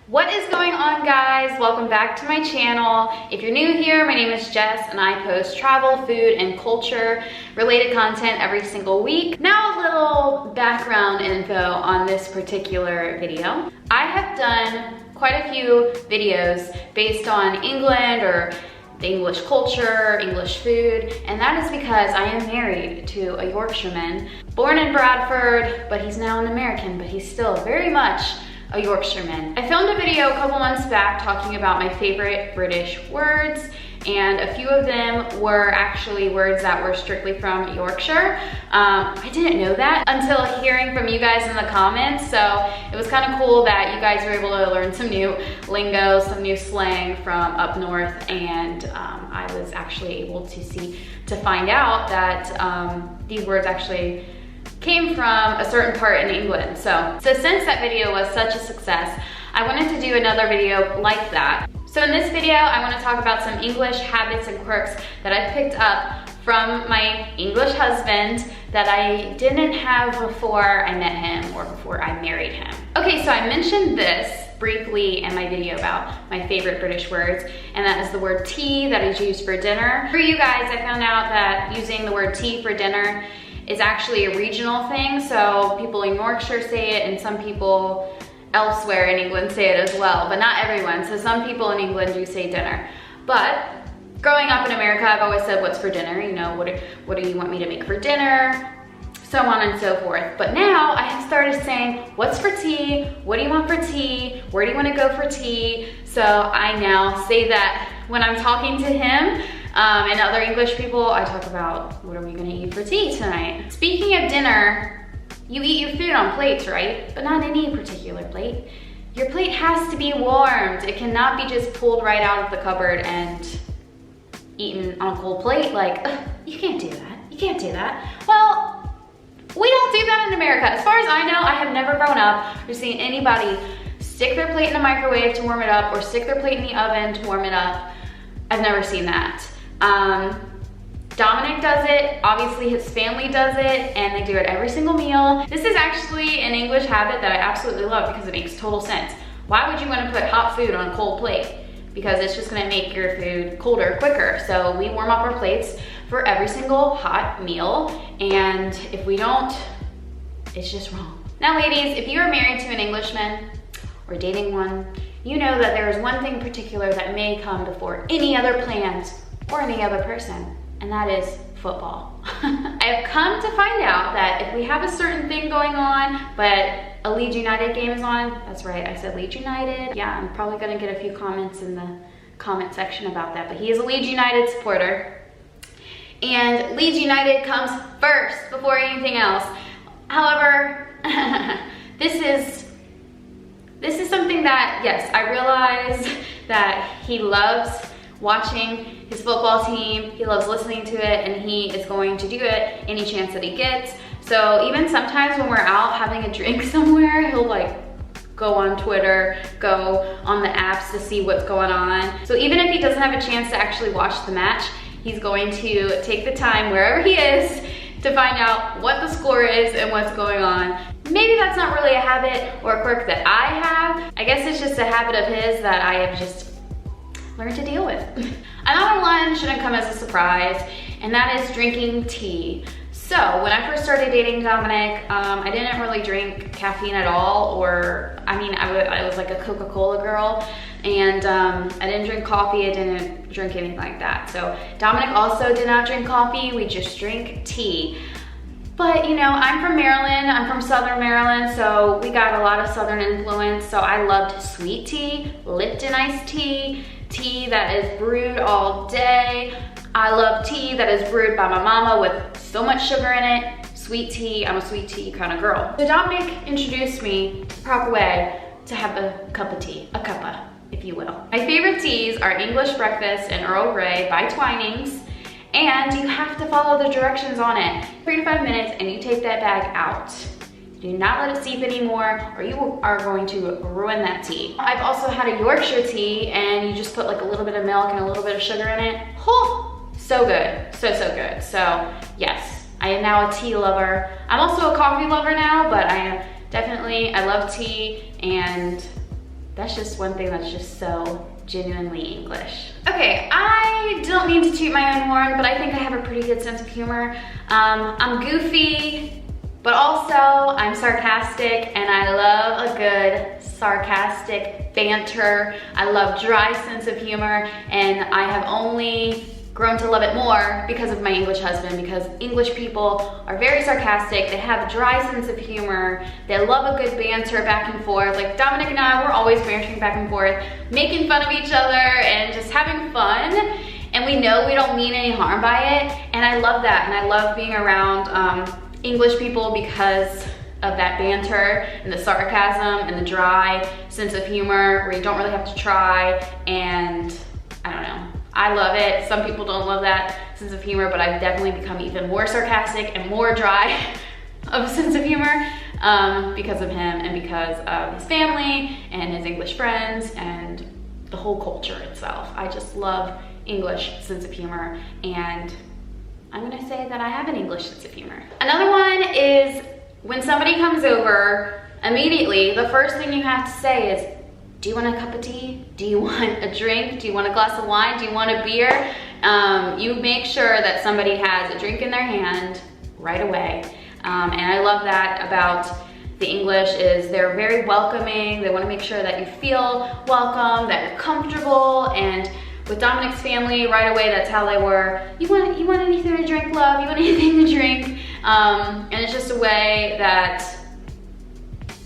What is going on, guys? Welcome back to my channel. If you're new here, my name is Jess and I post travel, food, and culture related content every single week. Now a little background info on this particular video. I have done quite a few videos based on England or the English culture, English food, and that is because I am married to a Yorkshireman, born in Bradford, but he's now an American, but he's still very much a Yorkshireman. I filmed a video a couple months back talking about my favorite British words, and a few of them were actually words that were strictly from Yorkshire. I didn't know that until hearing from you guys in the comments, so it was kind of cool that you guys were able to learn some new lingo, some new slang from up north, and I was actually able to find out that these words actually came from a certain part in England. So since that video was such a success, I wanted to do another video like that. So in this video, I want to talk about some English habits and quirks that I picked up from my English husband that I didn't have before I met him or before I married him. Okay, so I mentioned this briefly in my video about my favorite British words, and that is the word tea that is used for dinner. For you guys, I found out that using the word tea for dinner is actually a regional thing, so people in Yorkshire say it and some people elsewhere in England say it as well, but not everyone. So some people in England do say dinner. But growing up in America, I've always said, what's for dinner? You know, what do you want me to make for dinner? So on and so forth. But now I have started saying, what's for tea? What do you want for tea? Where do you want to go for tea? So I now say that when I'm talking to him, and other English people, I talk about, what are we gonna eat for tea tonight? Speaking of dinner, you eat your food on plates, right? But not any particular plate. Your plate has to be warmed. It cannot be just pulled right out of the cupboard and eaten on a cold plate. Like, you can't do that. You can't do that. Well, we don't do that in America. As far as I know, I have never grown up or seen anybody stick their plate in the microwave to warm it up or stick their plate in the oven to warm it up. I've never seen that. Dominic does it, obviously his family does it, and they do it every single meal. This is actually an English habit that I absolutely love because it makes total sense. Why would you want to put hot food on a cold plate? Because it's just gonna make your food colder quicker. So we warm up our plates for every single hot meal, and if we don't, it's just wrong. Now ladies, if you are married to an Englishman or dating one, you know that there is one thing in particular that may come before any other plans or any other person, and that is football. I have come to find out that if we have a certain thing going on, but a Leeds United game is on, that's right, I said Leeds United. Yeah, I'm probably gonna get a few comments in the comment section about that, but he is a Leeds United supporter. And Leeds United comes first before anything else. However, this is something that, yes, I realize that he loves watching his football team, he loves listening to it, and he is going to do it any chance that he gets. So even sometimes when we're out having a drink somewhere, he'll like go on Twitter, go on the apps to see what's going on. So even if he doesn't have a chance to actually watch the match, he's going to take the time wherever he is to find out what the score is and what's going on. Maybe that's not really a habit or a quirk that I have. I guess it's just a habit of his that I have just learned to deal with. Another one shouldn't come as a surprise, and that is drinking tea. So when I first started dating Dominic, I didn't really drink caffeine at all, or I mean, I was like a Coca-Cola girl, and I didn't drink coffee, I didn't drink anything like that. So Dominic also did not drink coffee, we just drink tea. But you know, I'm from Maryland, I'm from Southern Maryland, so we got a lot of Southern influence, so I loved sweet tea, Lipton iced tea, tea that is brewed all day. I love tea that is brewed by my mama with so much sugar in it. Sweet tea, I'm a sweet tea kind of girl. So Dominic introduced me the proper way to have a cup of tea, a cuppa, if you will. My favorite teas are English Breakfast and Earl Grey by Twinings, and you have to follow the directions on it. 3 to 5 minutes and you take that bag out. Do not let it seep anymore or you are going to ruin that tea. I've also had a Yorkshire tea and you just put like a little bit of milk and a little bit of sugar in it. Oh, so good, so good. So yes, I am now a tea lover. I'm also a coffee lover now, but I love tea, and that's just one thing that's just so genuinely English. Okay, I don't mean to toot my own horn, but I think I have a pretty good sense of humor. I'm goofy, but also I'm sarcastic, and I love a good sarcastic banter. I love dry sense of humor, and I have only grown to love it more because of my English husband, because English people are very sarcastic, they have a dry sense of humor, they love a good banter back and forth. Like Dominic and I, we're always bantering back and forth, making fun of each other and just having fun. And we know we don't mean any harm by it. And I love that. And I love being around English people because of that banter and the sarcasm and the dry sense of humor where you don't really have to try. And I don't know, I love it. Some people don't love that sense of humor, but I've definitely become even more sarcastic and more dry of a sense of humor because of him and because of his family and his English friends and the whole culture itself. I just love English sense of humor, and I'm gonna say that I have an English sense of humor. Another one is when somebody comes over, immediately the first thing you have to say is, do you want a cup of tea? Do you want a drink? Do you want a glass of wine? Do you want a beer? You make sure that somebody has a drink in their hand right away. And I love that about the English is they're very welcoming. They want to make sure that you feel welcome, that you're comfortable. And with Dominic's family, right away, that's how they were. You want anything to drink, love? You want anything to drink? And it's just a way that,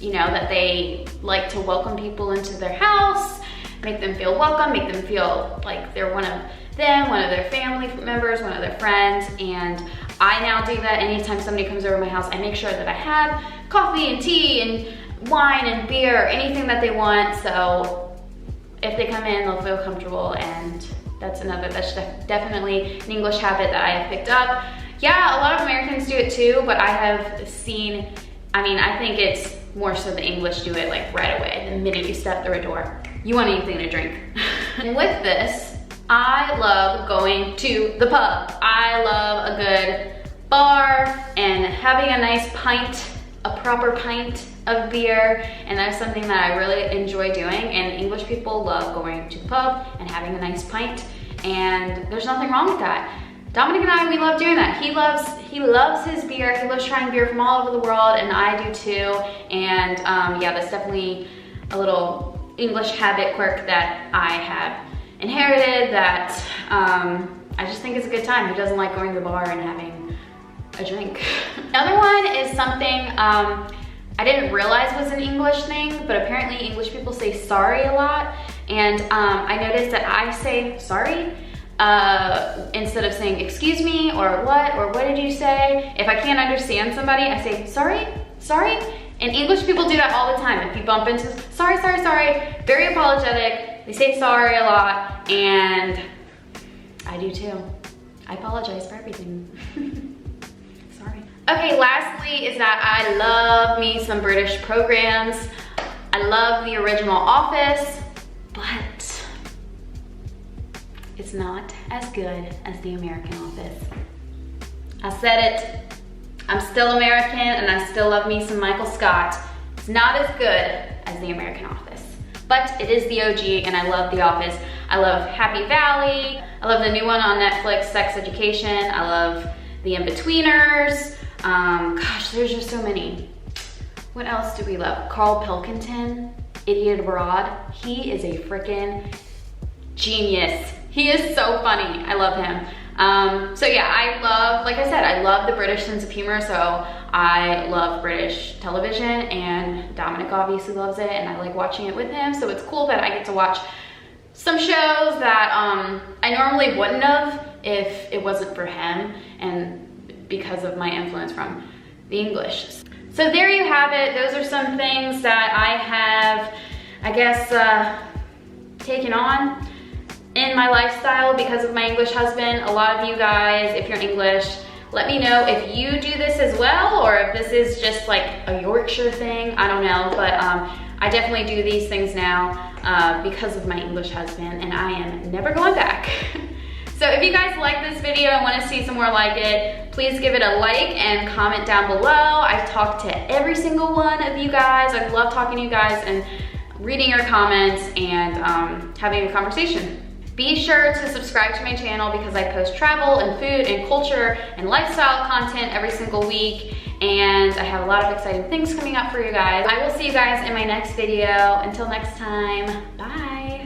you know, that they like to welcome people into their house, make them feel welcome, make them feel like they're one of them, one of their family members, one of their friends. And I now do that anytime somebody comes over my house. I make sure that I have coffee and tea and wine and beer, anything that they want. So if they come in, they'll feel comfortable. And that's definitely an English habit that I have picked up. Yeah, a lot of Americans do it too, but I have seen, I think it's more so the English do it like right away, the minute you step through a door. You want anything to drink. And with this, I love going to the pub. I love a good bar and having a nice pint, a proper pint of beer, and that's something that I really enjoy doing. And English people love going to the pub and having a nice pint, and there's nothing wrong with that. Dominic and I, we love doing that. He loves his beer. He loves trying beer from all over the world, and I do too. And yeah, that's definitely a little English habit quirk that I have inherited that I just think it's a good time. Who doesn't like going to the bar and having a drink? Another one is something I didn't realize was an English thing, but apparently English people say sorry a lot. And I noticed that I say sorry instead of saying excuse me or what did you say. If I can't understand somebody, I say sorry. And English people do that all the time. If you bump into sorry, very apologetic. They say sorry a lot, and I do too. I apologize for everything. Sorry. Okay, lastly is that I love me some British programs. I love the original Office, but it's not as good as the American Office. I said it, I'm still American and I still love me some Michael Scott. It's not as good as the American Office, but it is the OG and I love The Office. I love Happy Valley. I love the new one on Netflix, Sex Education. I love The In-Betweeners. Gosh, there's just so many. What else do we love? Carl Pilkington, Idiot Abroad. He is a freaking genius. He is so funny. I love him. So yeah, I love, like I said, I love the British sense of humor, so I love British television, and Dominic obviously loves it, and I like watching it with him, so it's cool that I get to watch some shows that I normally wouldn't have if it wasn't for him, and because of my influence from the English. So there you have it. Those are some things that I have, I guess, taken on in my lifestyle because of my English husband. A lot of you guys, if you're English, let me know if you do this as well, or if this is just like a Yorkshire thing. I don't know, but I definitely do these things now because of my English husband, and I am never going back. So if you guys like this video and want to see some more like it, please give it a like and comment down below. I talk to every single one of you guys. I love talking to you guys, and reading your comments and having a conversation. Be sure to subscribe to my channel because I post travel and food and culture and lifestyle content every single week, and I have a lot of exciting things coming up for you guys. I will see you guys in my next video. Until next time, bye.